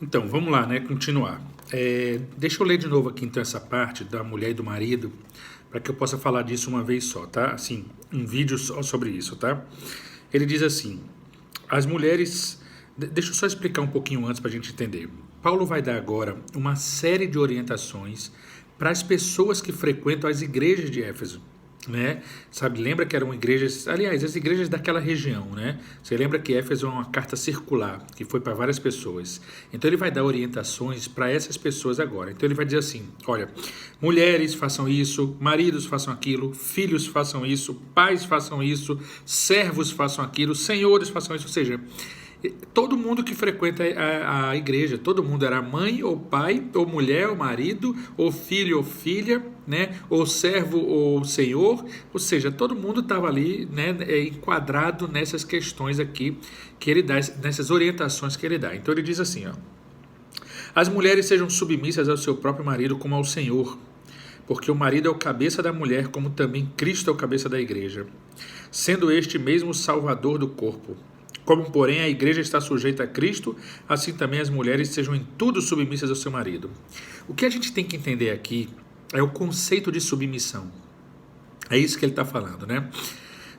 Então, vamos lá, né? Continuar. Deixa eu ler de novo aqui então essa parte da mulher e do marido, para que eu possa falar disso uma vez só, tá? Assim, um vídeo só sobre isso, tá? Ele diz assim: as mulheres. Deixa eu só explicar um pouquinho antes para a gente entender. Paulo vai dar agora uma série de orientações para as pessoas que frequentam as igrejas de Éfeso. Né? Sabe, lembra que eram igrejas, aliás, as igrejas daquela região, né? Você lembra que Éfeso é uma carta circular que foi para várias pessoas. Então ele vai dar orientações para essas pessoas agora. Então ele vai dizer assim: olha, mulheres façam isso, maridos façam aquilo, filhos façam isso, pais façam isso, servos façam aquilo, senhores façam isso. Ou seja, todo mundo que frequenta a igreja, todo mundo era mãe ou pai, ou mulher ou marido, ou filho ou filha, né? Ou servo ou senhor, ou seja, todo mundo estava ali, né, enquadrado nessas questões aqui que ele dá, nessas orientações que ele dá. Então ele diz assim, ó: as mulheres sejam submissas ao seu próprio marido como ao Senhor, porque o marido é o cabeça da mulher, como também Cristo é o cabeça da igreja, sendo este mesmo o salvador do corpo. Como, porém, a igreja está sujeita a Cristo, assim também as mulheres sejam em tudo submissas ao seu marido. O que a gente tem que entender aqui é o conceito de submissão. É isso que ele está falando, né?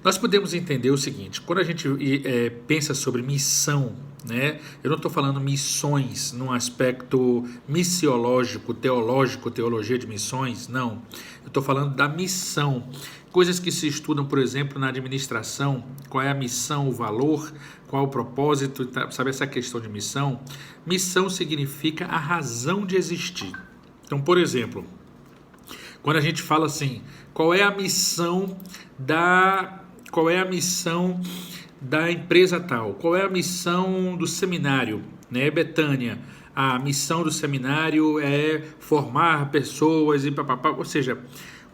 Nós podemos entender o seguinte: quando a gente pensa sobre missão, né? Eu não estou falando missões num aspecto missiológico, teológico, teologia de missões, não. Eu estou falando da missão. Coisas que se estudam, por exemplo, na administração: qual é a missão, o valor, qual é o propósito, sabe essa questão de missão? Missão significa a razão de existir. Então, por exemplo, quando a gente fala assim, qual é a missão da empresa tal? Qual é a missão do seminário, né? Betânia. A missão do seminário é formar pessoas e papapá, ou seja,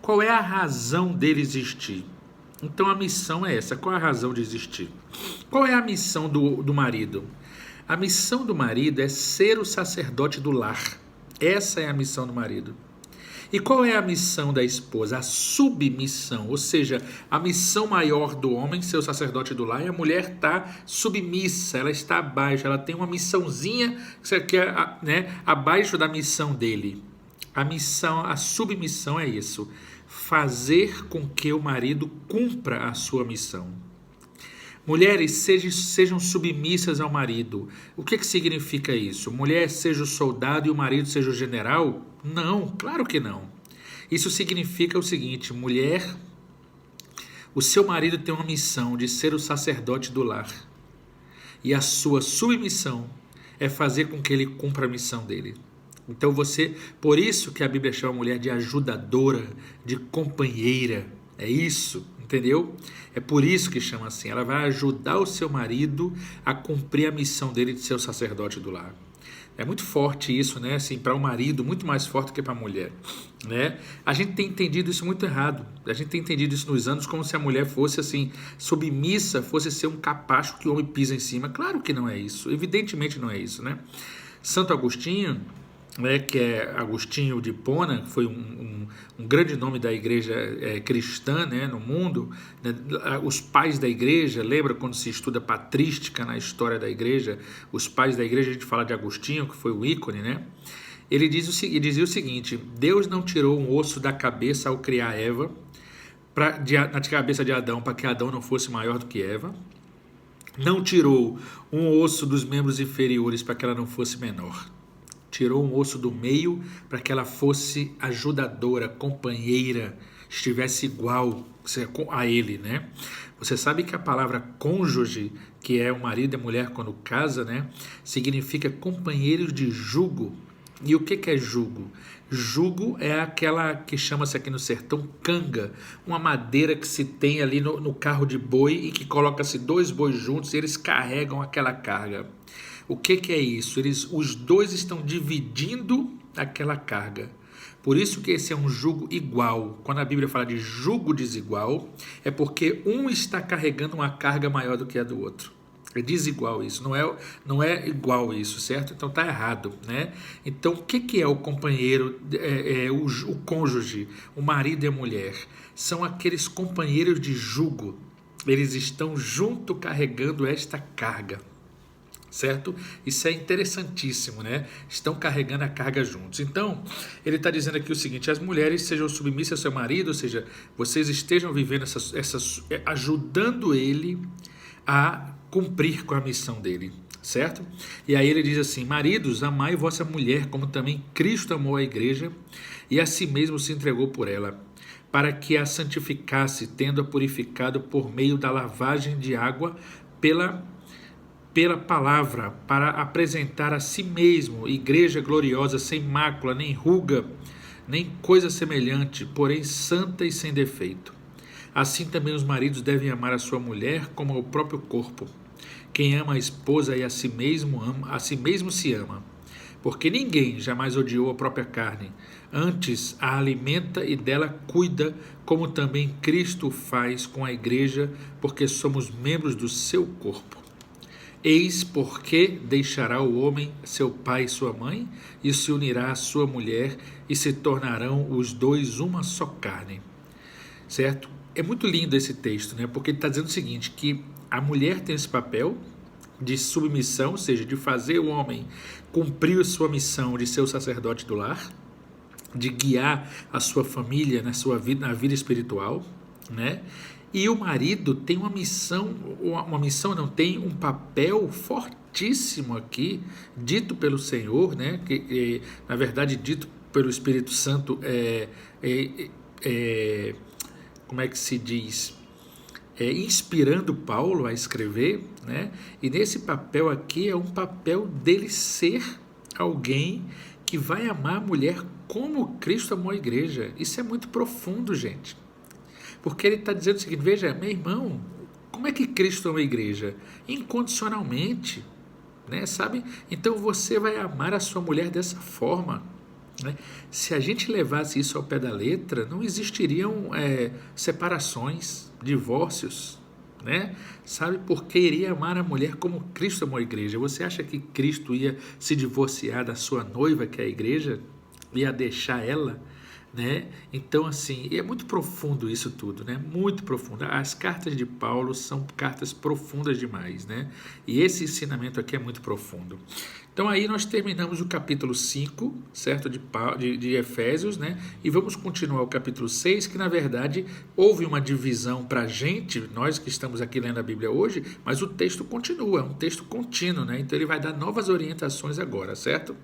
qual é a razão dele existir? Então a missão é essa. Qual é a razão de existir? Qual é a missão do marido? A missão do marido é ser o sacerdote do lar. Essa é a missão do marido. E qual é a missão da esposa? A submissão, ou seja, a missão maior do homem, ser o sacerdote do lar, e a mulher está submissa, ela está abaixo, ela tem uma missãozinha que é, né, abaixo da missão dele. A missão, a submissão é isso: fazer com que o marido cumpra a sua missão. Mulheres, sejam submissas ao marido. O que significa isso? Mulher seja o soldado e o marido seja o general? Não, claro que não. Isso significa o seguinte: mulher, o seu marido tem uma missão de ser o sacerdote do lar. E a sua submissão é fazer com que ele cumpra a missão dele. Então por isso que a Bíblia chama a mulher de ajudadora, de companheira. É isso, entendeu? É por isso que chama assim. Ela vai ajudar o seu marido a cumprir a missão dele de ser o sacerdote do lar. É muito forte isso, né? Assim, para o marido, muito mais forte que para a mulher, né? A gente tem entendido isso muito errado. A gente tem entendido isso nos anos como se a mulher fosse assim, submissa, fosse ser um capacho que o homem pisa em cima. Claro que não é isso. Evidentemente não é isso, né? Santo Agostinho, né, que é Agostinho de Hipona, foi um grande nome da igreja cristã, né, no mundo, né, os pais da igreja. Lembra quando se estuda patrística na história da igreja, os pais da igreja, a gente fala de Agostinho, que foi o ícone, né? Ele dizia o seguinte: Deus não tirou um osso da cabeça ao criar Eva, na cabeça de Adão, para que Adão não fosse maior do que Eva. Não tirou um osso dos membros inferiores para que ela não fosse menor. Tirou um osso do meio para que ela fosse ajudadora, companheira, estivesse igual a ele, né? Você sabe que a palavra cônjuge, que é o marido e a mulher quando casa, né, significa companheiros de jugo. E o que é jugo? Jugo é aquela que chama-se aqui no sertão canga, uma madeira que se tem ali no carro de boi e que coloca-se dois bois juntos e eles carregam aquela carga. O que é isso? Os dois estão dividindo aquela carga. Por isso que esse é um jugo igual. Quando a Bíblia fala de jugo desigual, é porque um está carregando uma carga maior do que a do outro. É desigual isso, não é igual isso, certo? Então está errado, né? Então o que é o companheiro, o cônjuge, o marido e a mulher? São aqueles companheiros de jugo. Eles estão junto carregando esta carga. certo? Isso é interessantíssimo, né? Estão carregando a carga juntos. Então, ele está dizendo aqui o seguinte: as mulheres sejam submissas ao seu marido, ou seja, vocês estejam vivendo ajudando ele a cumprir com a missão dele, certo? E aí ele diz assim: maridos, amai vossa mulher, como também Cristo amou a igreja e a si mesmo se entregou por ela, para que a santificasse, tendo-a purificado por meio da lavagem de água pela palavra, para apresentar a si mesmo igreja gloriosa, sem mácula, nem ruga, nem coisa semelhante, porém santa e sem defeito. Assim também os maridos devem amar a sua mulher como ao próprio corpo. Quem ama a esposa e a si mesmo se ama. Porque ninguém jamais odiou a própria carne, antes a alimenta e dela cuida, como também Cristo faz com a igreja, porque somos membros do seu corpo. Eis porque deixará o homem seu pai e sua mãe, e se unirá à sua mulher, e se tornarão os dois uma só carne. Certo? É muito lindo esse texto, né? Porque ele está dizendo o seguinte, que a mulher tem esse papel de submissão, ou seja, de fazer o homem cumprir a sua missão de ser o sacerdote do lar, de guiar a sua família na sua vida, na vida espiritual, né? E o marido tem tem um papel fortíssimo aqui, dito pelo Senhor, né? Que na verdade dito pelo Espírito Santo, como é que se diz? Inspirando Paulo a escrever, né? E nesse papel aqui é um papel dele ser alguém que vai amar a mulher como Cristo amou a igreja. Isso é muito profundo, gente. Porque ele está dizendo o seguinte: veja, meu irmão, como é que Cristo ama a igreja? Incondicionalmente, né? Sabe? Então você vai amar a sua mulher dessa forma, né? Se a gente levasse isso ao pé da letra, não existiriam separações, divórcios, né? Sabe? Porque iria amar a mulher como Cristo amou a igreja. Você acha que Cristo ia se divorciar da sua noiva, que é a igreja? Ia deixar ela? Né? Então, assim, é muito profundo isso tudo, né? Muito profundo. As cartas de Paulo são cartas profundas demais, né? E esse ensinamento aqui é muito profundo. Então, aí nós terminamos o capítulo 5, certo? De Efésios, né? E vamos continuar o capítulo 6, que na verdade houve uma divisão para a gente, nós que estamos aqui lendo a Bíblia hoje, mas o texto continua, é um texto contínuo, né? Então ele vai dar novas orientações agora, certo?